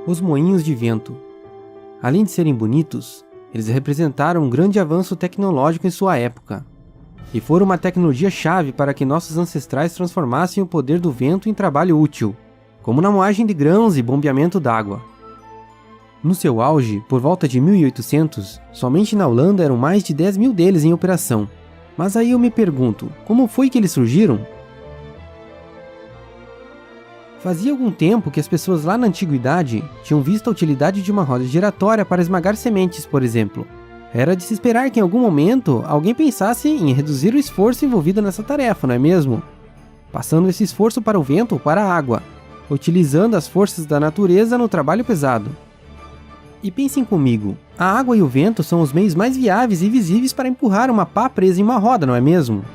Os moinhos de vento. Além de serem bonitos, eles representaram um grande avanço tecnológico em sua época, e foram uma tecnologia-chave para que nossos ancestrais transformassem o poder do vento em trabalho útil, como na moagem de grãos e bombeamento d'água. No seu auge, por volta de 1800, somente na Holanda eram mais de 10 mil deles em operação. Mas aí eu me pergunto, como foi que eles surgiram? Fazia algum tempo que as pessoas lá na antiguidade tinham visto a utilidade de uma roda giratória para esmagar sementes, por exemplo. Era de se esperar que em algum momento alguém pensasse em reduzir o esforço envolvido nessa tarefa, não é mesmo? Passando esse esforço para o vento ou para a água, utilizando as forças da natureza no trabalho pesado. E pensem comigo, a água e o vento são os meios mais viáveis e visíveis para empurrar uma pá presa em uma roda, não é mesmo?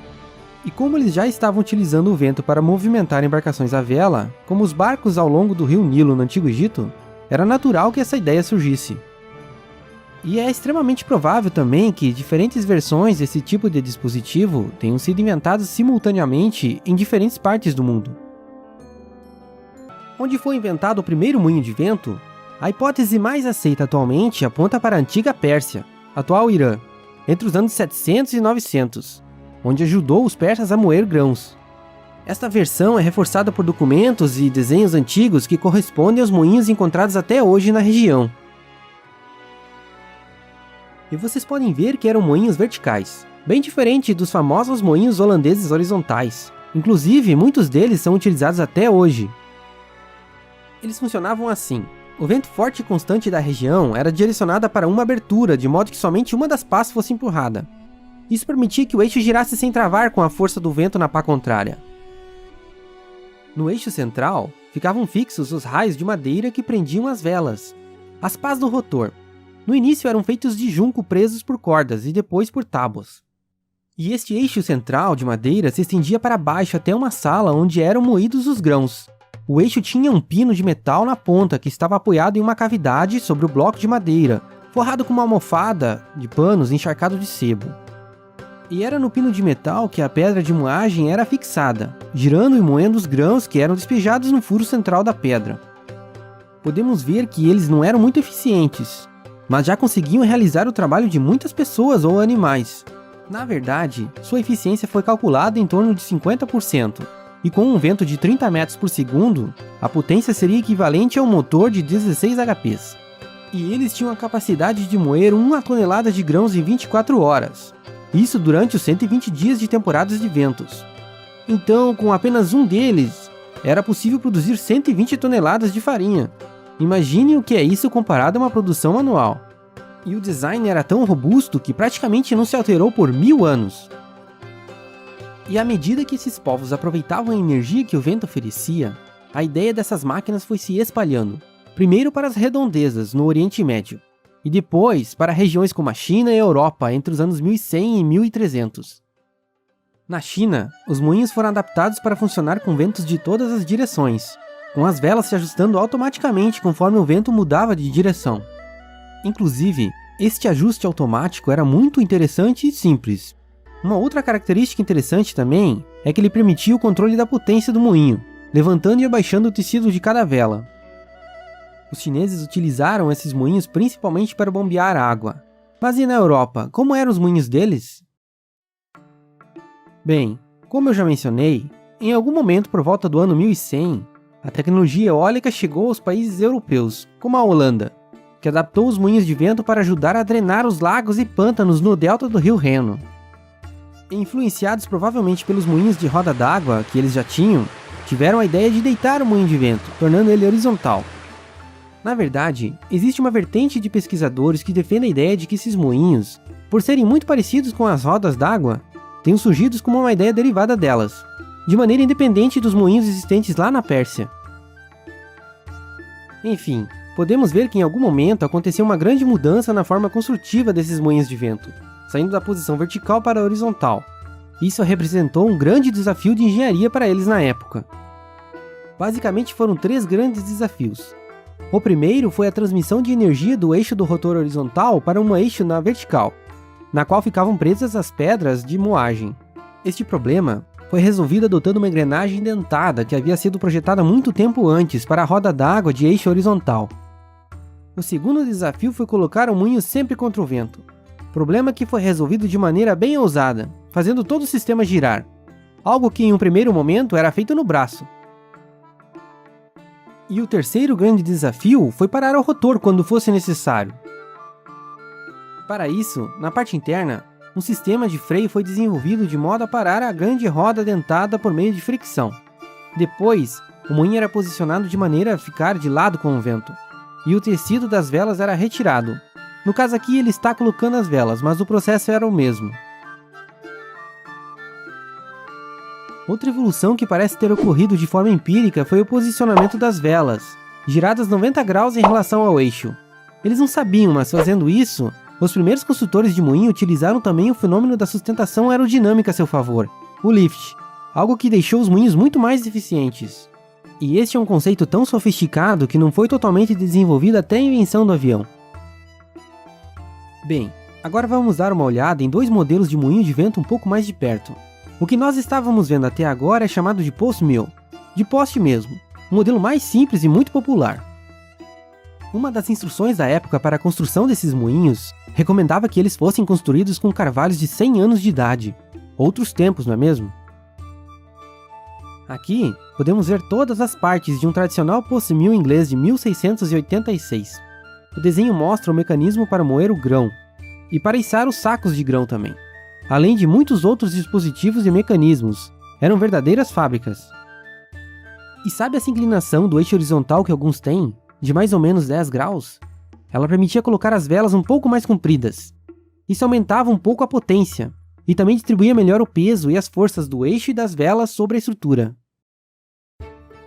E como eles já estavam utilizando o vento para movimentar embarcações à vela, como os barcos ao longo do rio Nilo no Antigo Egito, era natural que essa ideia surgisse. E é extremamente provável também que diferentes versões desse tipo de dispositivo tenham sido inventadas simultaneamente em diferentes partes do mundo. Onde foi inventado o primeiro moinho de vento? A hipótese mais aceita atualmente aponta para a antiga Pérsia, atual Irã, entre os anos 700 e 900, onde ajudou os persas a moer grãos. Esta versão é reforçada por documentos e desenhos antigos que correspondem aos moinhos encontrados até hoje na região. E vocês podem ver que eram moinhos verticais, bem diferente dos famosos moinhos holandeses horizontais. Inclusive, muitos deles são utilizados até hoje. Eles funcionavam assim. O vento forte e constante da região era direcionado para uma abertura, de modo que somente uma das pás fosse empurrada. Isso permitia que o eixo girasse sem travar com a força do vento na pá contrária. No eixo central, ficavam fixos os raios de madeira que prendiam as velas, as pás do rotor. No início eram feitos de junco presos por cordas e depois por tábuas. E este eixo central de madeira se estendia para baixo até uma sala onde eram moídos os grãos. O eixo tinha um pino de metal na ponta que estava apoiado em uma cavidade sobre o bloco de madeira, forrado com uma almofada de panos encharcado de sebo. E era no pino de metal que a pedra de moagem era fixada, girando e moendo os grãos que eram despejados no furo central da pedra. Podemos ver que eles não eram muito eficientes, mas já conseguiam realizar o trabalho de muitas pessoas ou animais. Na verdade, sua eficiência foi calculada em torno de 50%, e com um vento de 30 metros por segundo, a potência seria equivalente a um motor de 16 HPs. E eles tinham a capacidade de moer 1 tonelada de grãos em 24 horas. Isso durante os 120 dias de temporadas de ventos. Então, com apenas um deles, era possível produzir 120 toneladas de farinha. Imagine o que é isso comparado a uma produção anual. E o design era tão robusto que praticamente não se alterou por 1000 anos. E à medida que esses povos aproveitavam a energia que o vento oferecia, a ideia dessas máquinas foi se espalhando, primeiro para as redondezas, no Oriente Médio, e depois para regiões como a China e a Europa entre os anos 1100 e 1300. Na China, os moinhos foram adaptados para funcionar com ventos de todas as direções, com as velas se ajustando automaticamente conforme o vento mudava de direção. Inclusive, este ajuste automático era muito interessante e simples. Uma outra característica interessante também é que ele permitia o controle da potência do moinho, levantando e abaixando o tecido de cada vela. Os chineses utilizaram esses moinhos principalmente para bombear água. Mas e na Europa, como eram os moinhos deles? Bem, como eu já mencionei, em algum momento por volta do ano 1100, a tecnologia eólica chegou aos países europeus, como a Holanda, que adaptou os moinhos de vento para ajudar a drenar os lagos e pântanos no delta do rio Reno. Influenciados provavelmente pelos moinhos de roda d'água que eles já tinham, tiveram a ideia de deitar o moinho de vento, tornando ele horizontal. Na verdade, existe uma vertente de pesquisadores que defende a ideia de que esses moinhos, por serem muito parecidos com as rodas d'água, tenham surgido como uma ideia derivada delas, de maneira independente dos moinhos existentes lá na Pérsia. Enfim, podemos ver que em algum momento aconteceu uma grande mudança na forma construtiva desses moinhos de vento, saindo da posição vertical para a horizontal. Isso representou um grande desafio de engenharia para eles na época. Basicamente foram 3 grandes desafios. O primeiro foi a transmissão de energia do eixo do rotor horizontal para um eixo na vertical, na qual ficavam presas as pedras de moagem. Este problema foi resolvido adotando uma engrenagem dentada que havia sido projetada muito tempo antes para a roda d'água de eixo horizontal. O segundo desafio foi colocar o moinho sempre contra o vento. Problema que foi resolvido de maneira bem ousada, fazendo todo o sistema girar. Algo que em um primeiro momento era feito no braço. E o terceiro grande desafio foi parar o rotor quando fosse necessário. Para isso, na parte interna, um sistema de freio foi desenvolvido de modo a parar a grande roda dentada por meio de fricção. Depois, o moinho era posicionado de maneira a ficar de lado com o vento, e o tecido das velas era retirado. No caso aqui ele está colocando as velas, mas o processo era o mesmo. Outra evolução que parece ter ocorrido de forma empírica foi o posicionamento das velas, giradas 90 graus em relação ao eixo. Eles não sabiam, mas fazendo isso, os primeiros construtores de moinho utilizaram também o fenômeno da sustentação aerodinâmica a seu favor, o lift, algo que deixou os moinhos muito mais eficientes. E este é um conceito tão sofisticado que não foi totalmente desenvolvido até a invenção do avião. Bem, agora vamos dar uma olhada em dois modelos de moinho de vento um pouco mais de perto. O que nós estávamos vendo até agora é chamado de post mill, de poste mesmo, um modelo mais simples e muito popular. Uma das instruções da época para a construção desses moinhos recomendava que eles fossem construídos com carvalhos de 100 anos de idade. Outros tempos, não é mesmo? Aqui, podemos ver todas as partes de um tradicional post mill inglês de 1686. O desenho mostra o mecanismo para moer o grão, e para içar os sacos de grão também. Além de muitos outros dispositivos e mecanismos, eram verdadeiras fábricas. E sabe essa inclinação do eixo horizontal que alguns têm, de mais ou menos 10 graus? Ela permitia colocar as velas um pouco mais compridas. Isso aumentava um pouco a potência, e também distribuía melhor o peso e as forças do eixo e das velas sobre a estrutura.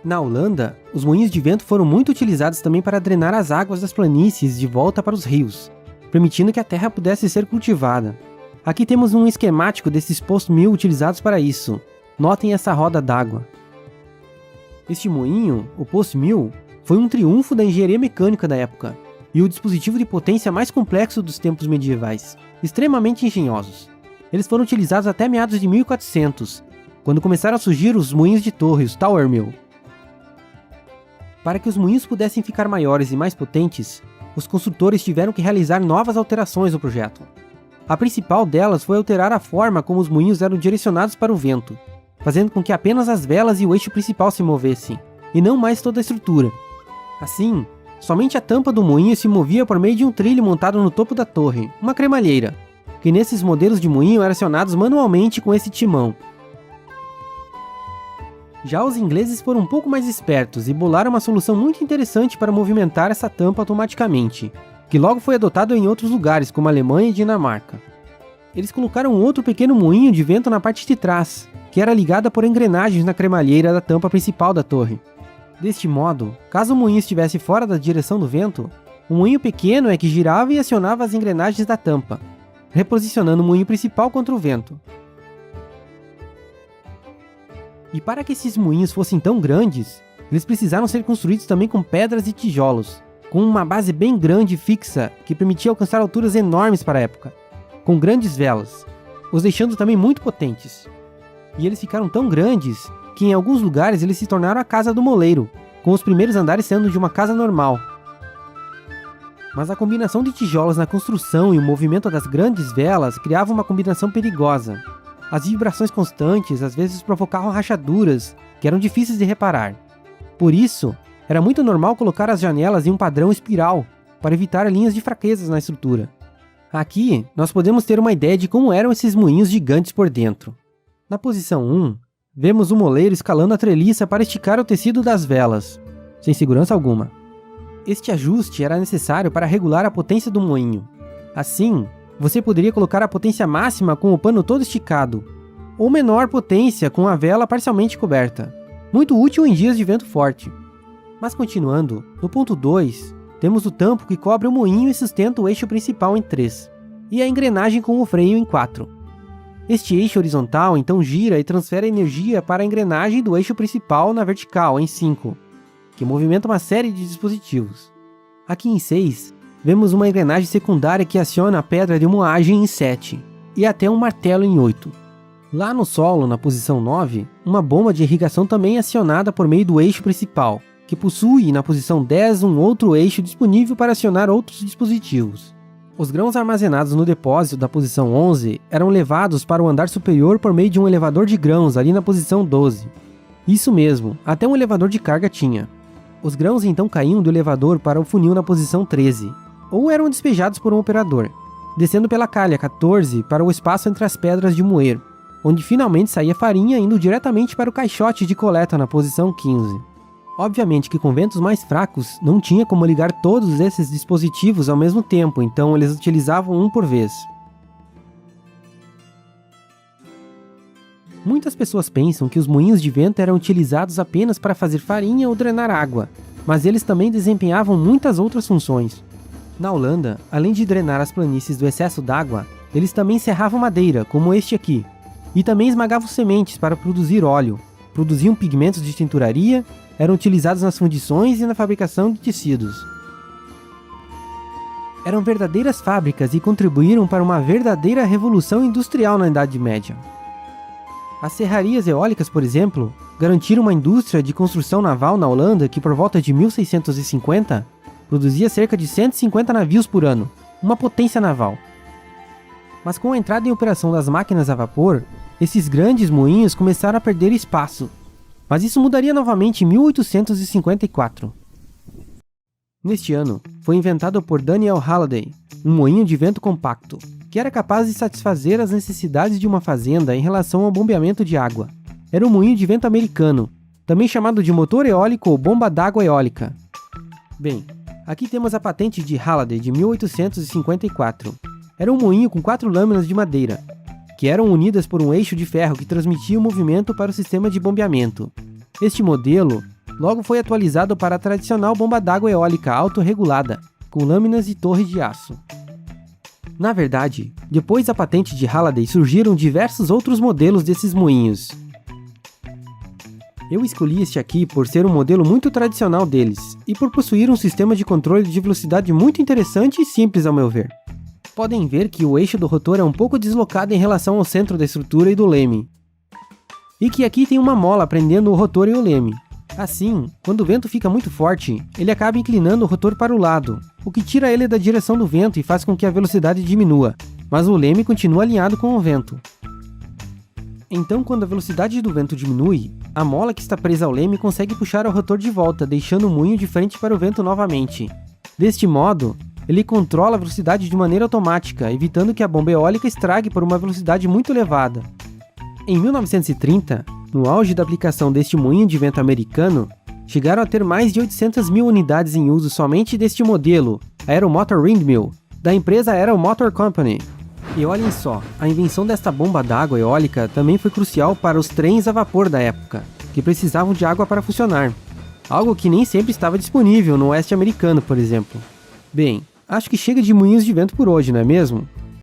Na Holanda, os moinhos de vento foram muito utilizados também para drenar as águas das planícies de volta para os rios, permitindo que a terra pudesse ser cultivada. Aqui temos um esquemático desses post mill utilizados para isso. Notem essa roda d'água. Este moinho, o post mill, foi um triunfo da engenharia mecânica da época, e o dispositivo de potência mais complexo dos tempos medievais, extremamente engenhosos. Eles foram utilizados até meados de 1400, quando começaram a surgir os moinhos de torre, os tower mill. Para que os moinhos pudessem ficar maiores e mais potentes, os construtores tiveram que realizar novas alterações no projeto. A principal delas foi alterar a forma como os moinhos eram direcionados para o vento, fazendo com que apenas as velas e o eixo principal se movessem, e não mais toda a estrutura. Assim, somente a tampa do moinho se movia por meio de um trilho montado no topo da torre, uma cremalheira, que nesses modelos de moinho eram acionados manualmente com esse timão. Já os ingleses foram um pouco mais espertos e bolaram uma solução muito interessante para movimentar essa tampa automaticamente, que logo foi adotado em outros lugares, como Alemanha e Dinamarca. Eles colocaram outro pequeno moinho de vento na parte de trás, que era ligada por engrenagens na cremalheira da tampa principal da torre. Deste modo, caso o moinho estivesse fora da direção do vento, o moinho pequeno é que girava e acionava as engrenagens da tampa, reposicionando o moinho principal contra o vento. E para que esses moinhos fossem tão grandes, eles precisaram ser construídos também com pedras e tijolos, com uma base bem grande e fixa que permitia alcançar alturas enormes para a época, com grandes velas, os deixando também muito potentes. E eles ficaram tão grandes que em alguns lugares eles se tornaram a casa do moleiro, com os primeiros andares sendo de uma casa normal. Mas a combinação de tijolos na construção e o movimento das grandes velas criava uma combinação perigosa. As vibrações constantes às vezes provocavam rachaduras que eram difíceis de reparar. Por isso, era muito normal colocar as janelas em um padrão espiral, para evitar linhas de fraquezas na estrutura. Aqui, nós podemos ter uma ideia de como eram esses moinhos gigantes por dentro. Na posição 1, vemos o moleiro escalando a treliça para esticar o tecido das velas, sem segurança alguma. Este ajuste era necessário para regular a potência do moinho. Assim, você poderia colocar a potência máxima com o pano todo esticado, ou menor potência com a vela parcialmente coberta. Muito útil em dias de vento forte. Mas continuando, no ponto 2, temos o tampo que cobre o moinho e sustenta o eixo principal em 3, e a engrenagem com o freio em 4. Este eixo horizontal então gira e transfere energia para a engrenagem do eixo principal na vertical em 5, que movimenta uma série de dispositivos. Aqui em 6, vemos uma engrenagem secundária que aciona a pedra de moagem em 7, e até um martelo em 8. Lá no solo, na posição 9, uma bomba de irrigação também é acionada por meio do eixo principal, que possui na posição 10 um outro eixo disponível para acionar outros dispositivos. Os grãos armazenados no depósito da posição 11 eram levados para o andar superior por meio de um elevador de grãos ali na posição 12. Isso mesmo, até um elevador de carga tinha. Os grãos então caíam do elevador para o funil na posição 13, ou eram despejados por um operador, descendo pela calha 14 para o espaço entre as pedras de moer, onde finalmente saía farinha indo diretamente para o caixote de coleta na posição 15. Obviamente que com ventos mais fracos não tinha como ligar todos esses dispositivos ao mesmo tempo, então eles utilizavam um por vez. Muitas pessoas pensam que os moinhos de vento eram utilizados apenas para fazer farinha ou drenar água, mas eles também desempenhavam muitas outras funções. Na Holanda, além de drenar as planícies do excesso d'água, eles também serravam madeira, como este aqui, e também esmagavam sementes para produzir óleo, produziam pigmentos de tinturaria, eram utilizados nas fundições e na fabricação de tecidos. Eram verdadeiras fábricas e contribuíram para uma verdadeira revolução industrial na Idade Média. As serrarias eólicas, por exemplo, garantiram uma indústria de construção naval na Holanda que, por volta de 1650, produzia cerca de 150 navios por ano, uma potência naval. Mas com a entrada em operação das máquinas a vapor, esses grandes moinhos começaram a perder espaço. Mas isso mudaria novamente em 1854. Neste ano, foi inventado por Daniel Halliday um moinho de vento compacto, que era capaz de satisfazer as necessidades de uma fazenda em relação ao bombeamento de água. Era um moinho de vento americano, também chamado de motor eólico ou bomba d'água eólica. Bem, aqui temos a patente de Halliday de 1854. Era um moinho com 4 lâminas de madeira, que eram unidas por um eixo de ferro que transmitia o movimento para o sistema de bombeamento. Este modelo logo foi atualizado para a tradicional bomba d'água eólica autorregulada, com lâminas e torre de aço. Na verdade, depois da patente de Halliday surgiram diversos outros modelos desses moinhos. Eu escolhi este aqui por ser um modelo muito tradicional deles, e por possuir um sistema de controle de velocidade muito interessante e simples ao meu ver. Podem ver que o eixo do rotor é um pouco deslocado em relação ao centro da estrutura e do leme. E que aqui tem uma mola prendendo o rotor e o leme. Assim, quando o vento fica muito forte, ele acaba inclinando o rotor para o lado, o que tira ele da direção do vento e faz com que a velocidade diminua, mas o leme continua alinhado com o vento. Então, quando a velocidade do vento diminui, a mola que está presa ao leme consegue puxar o rotor de volta, deixando o moinho de frente para o vento novamente. Deste modo, ele controla a velocidade de maneira automática, evitando que a bomba eólica estrague por uma velocidade muito elevada. Em 1930, no auge da aplicação deste moinho de vento americano, chegaram a ter mais de 800 mil unidades em uso somente deste modelo, a Aeromotor Windmill, da empresa Aero Motor Company. E olhem só, a invenção desta bomba d'água eólica também foi crucial para os trens a vapor da época, que precisavam de água para funcionar, algo que nem sempre estava disponível no oeste americano, por exemplo. Bem, acho que chega de moinhos de vento por hoje, não é mesmo?